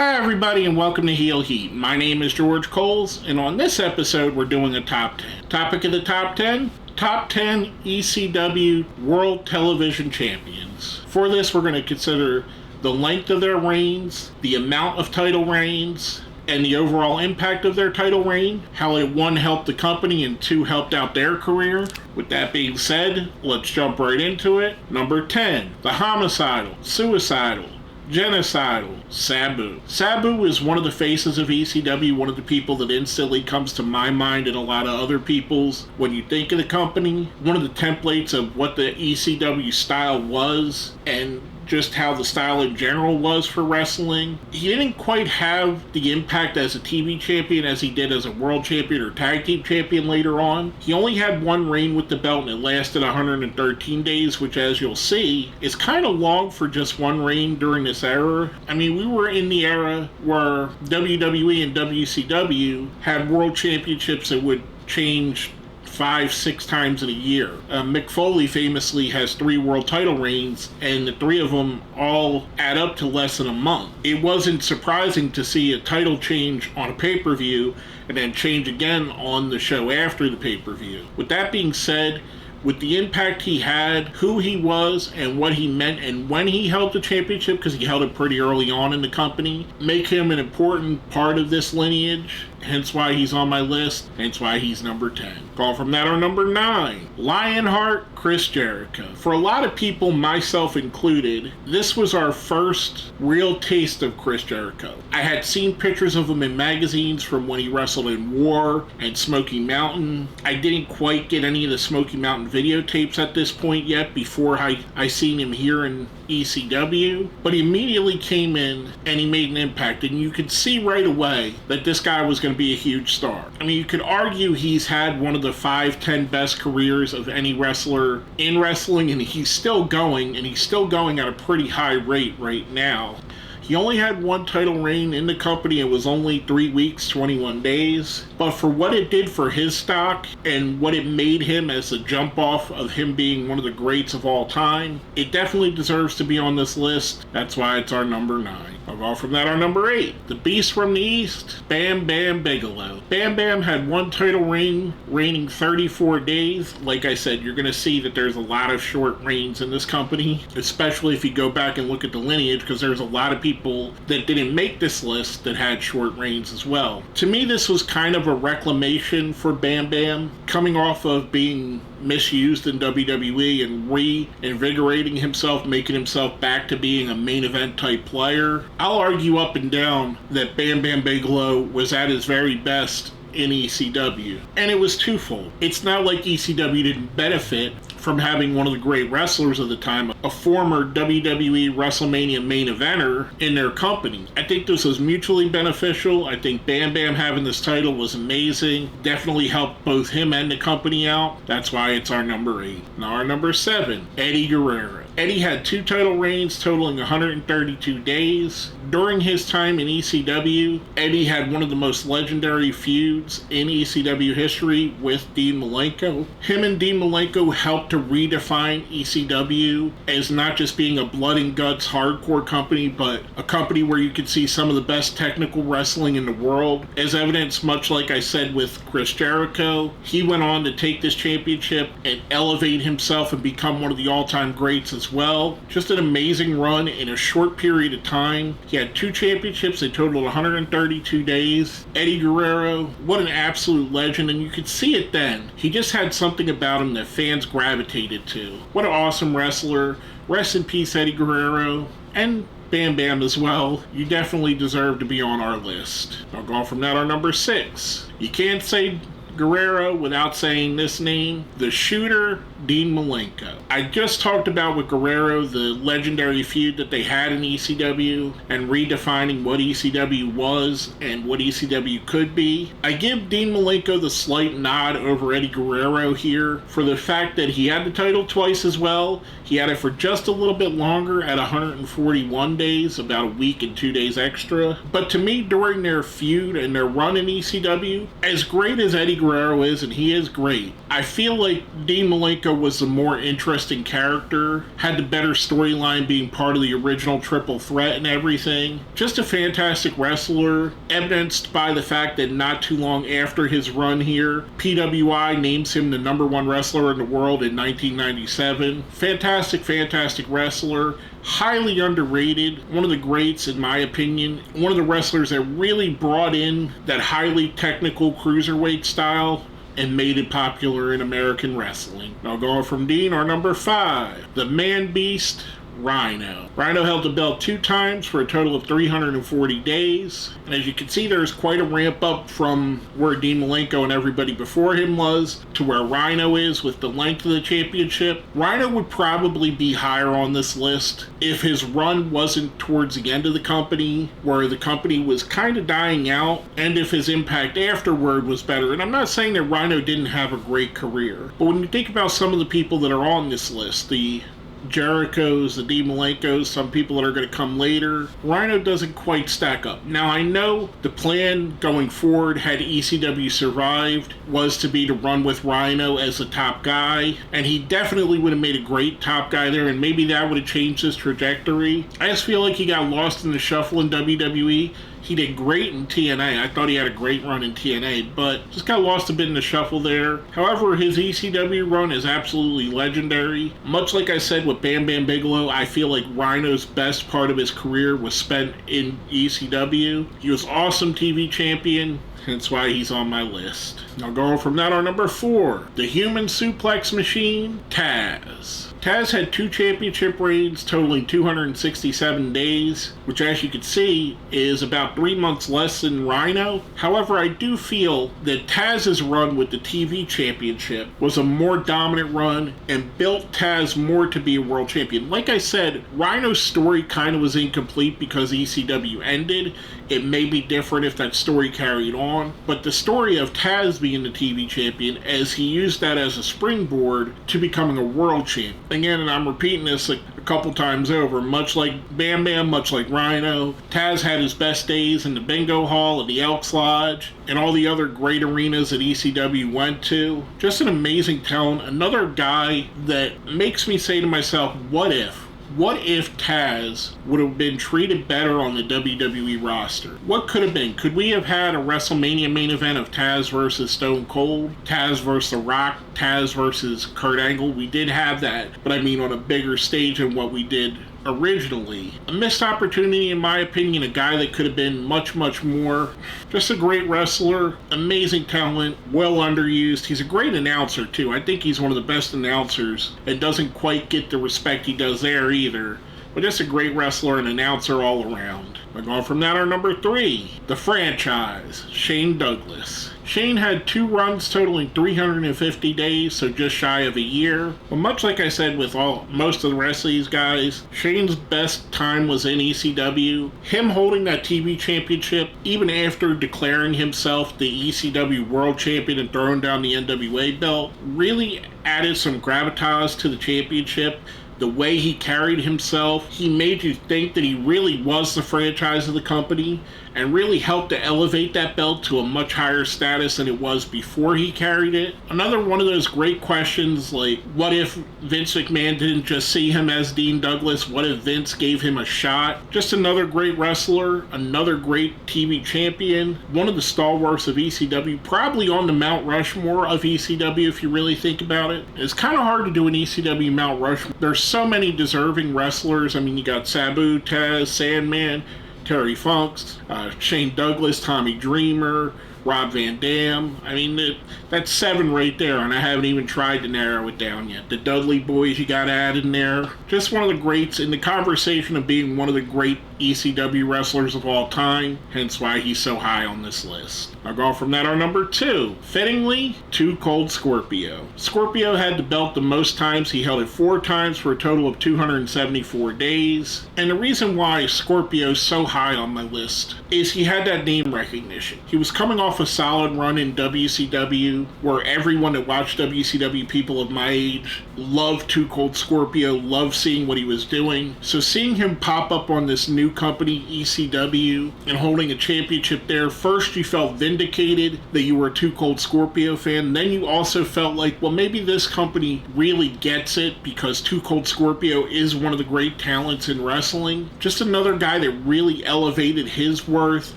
Hi everybody and welcome to Heel Heat. My name is George Coles and on this episode we're doing a top 10. Topic of the top 10? Top 10 ECW World Television Champions. For this we're going to consider the length of their reigns, the amount of title reigns, and the overall impact of their title reign, how it one helped the company and two helped out their career. With that being said, let's jump right into it. Number 10, the homicidal, suicidal, genocidal, Sabu. Sabu is one of the faces of ECW, one of the people that instantly comes to my mind and a lot of other people's when you think of the company. One of the templates of what the ECW style was and just how the style in general was for wrestling. He didn't quite have the impact as a TV champion as he did as a world champion or tag team champion later on. He only had one reign with the belt and it lasted 113 days, which as you'll see is kind of long for just one reign during this era. I mean, we were in the era where WWE and WCW had world championships that would change 5-6 times in a year. Mick Foley famously has 3 world title reigns, and the 3 of them all add up to less than a month. It wasn't surprising to see a title change on a pay-per-view and then change again on the show after the pay-per-view. With that being said, with the impact he had, who he was, and what he meant, and when he held the championship, because he held it pretty early on in the company, make him an important part of this lineage. Hence why he's on my list, hence why he's number 10. Call from that our number 9, Lionheart Chris Jericho. For a lot of people, myself included, this was our first real taste of Chris Jericho. I had seen pictures of him in magazines from when he wrestled in War and Smoky Mountain. I didn't quite get any of the Smoky Mountain videotapes at this point yet before I seen him here in ECW, but he immediately came in and he made an impact, and you could see right away that this guy was going to be a huge star. I mean, you could argue he's had one of the 5-10 best careers of any wrestler in wrestling, and he's still going at a pretty high rate right now. He only had one title reign in the company. It was only 3 weeks, 21 days. But for what it did for his stock and what it made him as a jump off of him being one of the greats of all time, it definitely deserves to be on this list. That's why it's our number 9. I'll go from that our number 8. The Beast from the East, Bam Bigelow. Bam Bam had one title reign, reigning 34 days. Like I said, you're going to see that there's a lot of short reigns in this company, especially if you go back and look at the lineage, because there's a lot of people that didn't make this list that had short reigns as well. To me, this was kind of a reclamation for Bam Bam, coming off of being misused in WWE and reinvigorating himself, making himself back to being a main event type player. I'll argue up and down that Bam Bam Bigelow was at his very best in ECW, and it was twofold. It's not like ECW didn't benefit from having one of the great wrestlers of the time, a former WWE WrestleMania main eventer in their company. I think this was mutually beneficial. I think Bam Bam having this title was amazing. Definitely helped both him and the company out. That's why it's our number 8. Now our number 7, Eddie Guerrero. Eddie had 2 title reigns totaling 132 days. During his time in ECW, Eddie had one of the most legendary feuds in ECW history with Dean Malenko. Him and Dean Malenko helped to redefine ECW as not just being a blood and guts hardcore company, but a company where you could see some of the best technical wrestling in the world. As evidenced, much like I said with Chris Jericho, he went on to take this championship and elevate himself and become one of the all-time greats as well. Just an amazing run in a short period of time. He had 2 championships. They totaled 132 days. Eddie Guerrero, what an absolute legend, and you could see it then. He just had something about him that fans gravitated to. What an awesome wrestler. Rest in peace, Eddie Guerrero. And Bam Bam as well. You definitely deserve to be on our list. I'll go on from that our number 6. You can't say Guerrero without saying this name, the Shooter, Dean Malenko. I just talked about with Guerrero the legendary feud that they had in ECW and redefining what ECW was and what ECW could be. I give Dean Malenko the slight nod over Eddie Guerrero here for the fact that he had the title twice as well. He had it for just a little bit longer at 141 days, about a week and 2 days extra. But to me, during their feud and their run in ECW, as great as Eddie Guerrero is, and he is great, I feel like Dean Malenko Malenko was the more interesting character, had the better storyline being part of the original Triple Threat and everything. Just a fantastic wrestler, evidenced by the fact that not too long after his run here, PWI names him the #1 wrestler in the world in 1997. Fantastic wrestler. Highly underrated, one of the greats in my opinion, one of the wrestlers that really brought in that highly technical cruiserweight style and made it popular in American wrestling. Now going from Dean, our number 5, the man beast, Rhino. Rhino held the belt 2 times for a total of 340 days. And as you can see, there's quite a ramp up from where Dean Malenko and everybody before him was to where Rhino is with the length of the championship. Rhino would probably be higher on this list if his run wasn't towards the end of the company, where the company was kind of dying out, and if his impact afterward was better. And I'm not saying that Rhino didn't have a great career, but when you think about some of the people that are on this list, the Jerichos, the Dean Malenkos, some people that are going to come later, Rhino doesn't quite stack up. Now, I know the plan going forward, had ECW survived, was to be to run with Rhino as the top guy, and he definitely would have made a great top guy there, and maybe that would have changed his trajectory. I just feel like he got lost in the shuffle in WWE. He did great in TNA. I thought he had a great run in TNA, but just got lost a bit in the shuffle there. However, his ECW run is absolutely legendary. Much like I said with Bam Bigelow, I feel like Rhino's best part of his career was spent in ECW. He was awesome TV champion. Hence why he's on my list. Now going from that, our number 4, the Human Suplex Machine, Taz. Taz had 2 championship reigns totaling 267 days, which as you can see is about 3 months less than Rhino. However, I do feel that Taz's run with the TV championship was a more dominant run and built Taz more to be a world champion. Like I said, Rhino's story kind of was incomplete because ECW ended. It may be different if that story carried on, but the story of Taz being the TV champion, as he used that as a springboard to becoming a world champion. Again, and I'm repeating this like a couple times over, much like Bam Bam, much like Rhino, Taz had his best days in the Bingo Hall, at the Elks Lodge, and all the other great arenas that ECW went to. Just an amazing talent, another guy that makes me say to myself, what if? What if Taz would have been treated better on the WWE roster? What could have been? Could we have had a WrestleMania main event of Taz versus Stone Cold, Taz versus The Rock, Taz versus Kurt Angle? We did have that, but I mean on a bigger stage than what we did originally. A missed opportunity in my opinion, a guy that could have been much more. Just a great wrestler, amazing talent, well underused. He's a great announcer too. I think he's one of the best announcers and doesn't quite get the respect he does there either. But just a great wrestler and announcer all around. We're going from that, our number 3, the franchise, Shane Douglas. Shane had 2 runs totaling 350 days, so just shy of a year. But much like I said with most of the rest of these guys, Shane's best time was in ECW. Him holding that TV championship, even after declaring himself the ECW World Champion and throwing down the NWA belt, really added some gravitas to the championship. The way he carried himself, he made you think that he really was the franchise of the company and really helped to elevate that belt to a much higher status than it was before he carried it. Another one of those great questions, like, what if Vince McMahon didn't just see him as Dean Douglas? What if Vince gave him a shot? Just another great wrestler, another great TV champion, one of the stalwarts of ECW, probably on the Mount Rushmore of ECW if you really think about it. It's kind of hard to do an ECW Mount Rushmore. There's so many deserving wrestlers. I mean, you got Sabu, Taz, Sandman, Terry Funks, Shane Douglas, Tommy Dreamer, Rob Van Dam. I mean, that's 7 right there, and I haven't even tried to narrow it down yet. The Dudley Boys you got added in there. Just one of the greats in the conversation of being one of the great ECW wrestlers of all time, hence why he's so high on this list. I'll go from that, our number 2, fittingly, Too Cold Scorpio. Scorpio had the belt the most times. He held it 4 times for a total of 274 days. And the reason why Scorpio's so high on my list is he had that name recognition. He was coming off off a solid run in WCW where everyone that watched WCW, people of my age, loved Too Cold Scorpio, loved seeing what he was doing. So seeing him pop up on this new company, ECW, and holding a championship there, first you felt vindicated that you were a Too Cold Scorpio fan. Then you also felt like, well, maybe this company really gets it because Too Cold Scorpio is one of the great talents in wrestling. Just another guy that really elevated his worth,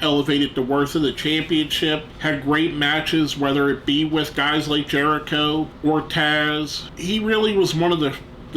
elevated the worth of the championship, had great matches, whether it be with guys like Jericho or Taz. He really was one of the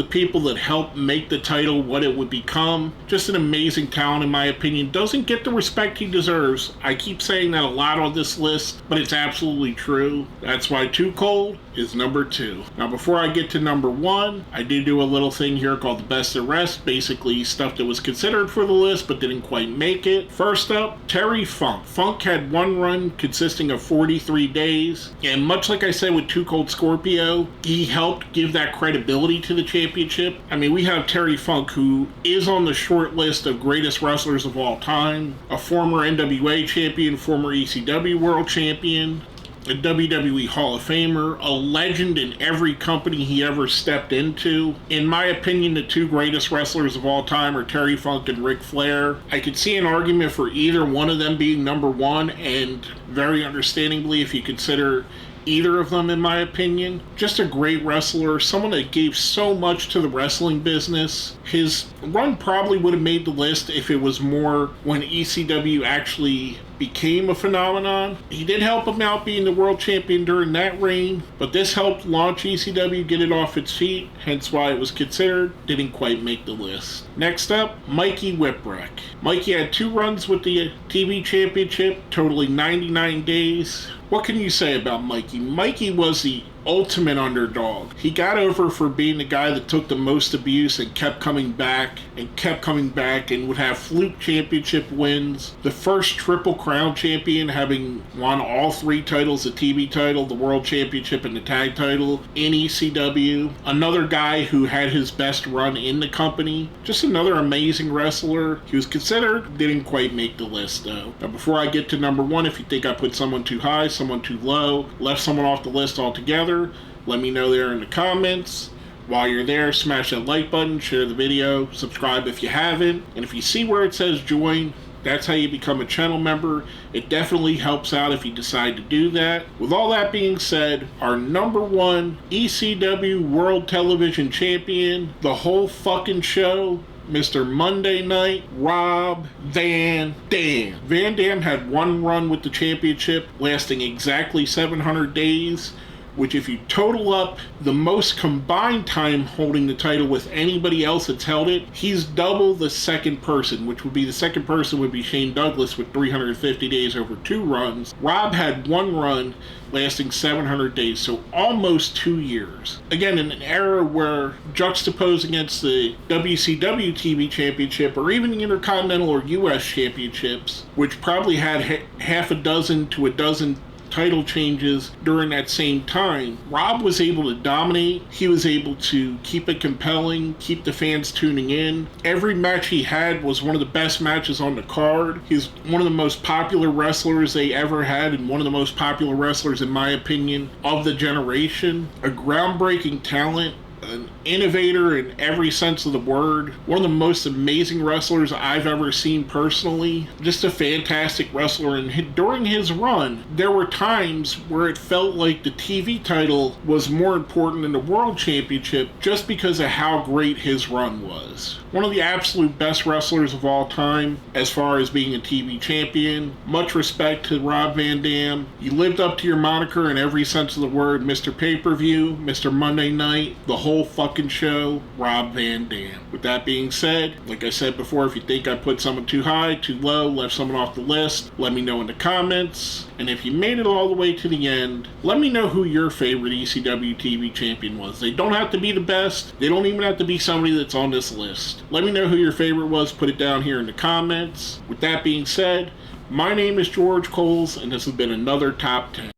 people that helped make the title what it would become. Just an amazing talent, in my opinion. Doesn't get the respect he deserves. I keep saying that a lot on this list, but it's absolutely true. That's why Too Cold is number 2. Now, before I get to number 1, I did do a little thing here called the Best of Rest, basically stuff that was considered for the list but didn't quite make it. First up, Terry Funk. Funk had one run consisting of 43 days, and much like I said with Too Cold Scorpio, he helped give that credibility to the championship. I mean, we have Terry Funk, who is on the short list of greatest wrestlers of all time, a former NWA champion, former ECW world champion, a WWE Hall of Famer, a legend in every company he ever stepped into. In my opinion, the two greatest wrestlers of all time are Terry Funk and Ric Flair. I could see an argument for either one of them being number 1, and very understandably, if you consider either of them, in my opinion. Just a great wrestler, someone that gave so much to the wrestling business. His run probably would have made the list if it was more when ECW actually became a phenomenon. He did help him out being the world champion during that reign, but this helped launch ECW, get it off its feet, hence why it was considered. Didn't quite make the list. Next up, Mikey Whipwreck. Mikey had 2 runs with the TV Championship, totaling 99 days. What can you say about Mikey? Mikey was the ultimate underdog. He got over for being the guy that took the most abuse and kept coming back and would have fluke championship wins. The first Triple Crown champion, having won all 3 titles, the TV title, the World Championship, and the tag title in ECW. Another guy who had his best run in the company. Just another amazing wrestler. He was considered, didn't quite make the list though. Now before I get to number 1, if you think I put someone too high, someone too low, left someone off the list altogether, let me know there in the comments. While you're there, smash that like button, share the video, subscribe if you haven't, and if you see where it says join, that's how you become a channel member. It definitely helps out if you decide to do that. With all that being said, our number 1 ECW World Television Champion, the whole fucking show, Mr. Monday Night Rob Van Dam. Van Dam had 1 run with the championship, lasting exactly 700 days, which if you total up the most combined time holding the title with anybody else that's held it, he's double the second person, which would be the second person would be Shane Douglas with 350 days over 2 runs. Rob had 1 run lasting 700 days, so almost 2 years. Again, in an era where juxtaposed against the WCW TV Championship or even the Intercontinental or US Championships, which probably had half a dozen to a dozen title changes during that same time, Rob was able to dominate. He was able to keep it compelling, keep the fans tuning in. Every match he had was one of the best matches on the card. He's one of the most popular wrestlers they ever had, and one of the most popular wrestlers, in my opinion, of the generation. A groundbreaking talent, an innovator in every sense of the word, one of the most amazing wrestlers I've ever seen personally, just a fantastic wrestler. And during his run, there were times where it felt like the TV title was more important than the World Championship just because of how great his run was. One of the absolute best wrestlers of all time as far as being a TV champion. Much respect to Rob Van Dam. You lived up to your moniker in every sense of the word. Mr. Pay-Per-View, Mr. Monday Night, the whole fucking show, Rob Van Dam. With that being said, like I said before, if you think I put someone too high, too low, left someone off the list, let me know in the comments. And if you made it all the way to the end, let me know who your favorite ECW TV champion was. They don't have to be the best. They don't even have to be somebody that's on this list. Let me know who your favorite was. Put it down here in the comments. With that being said, my name is George Coles, and this has been another Top 10.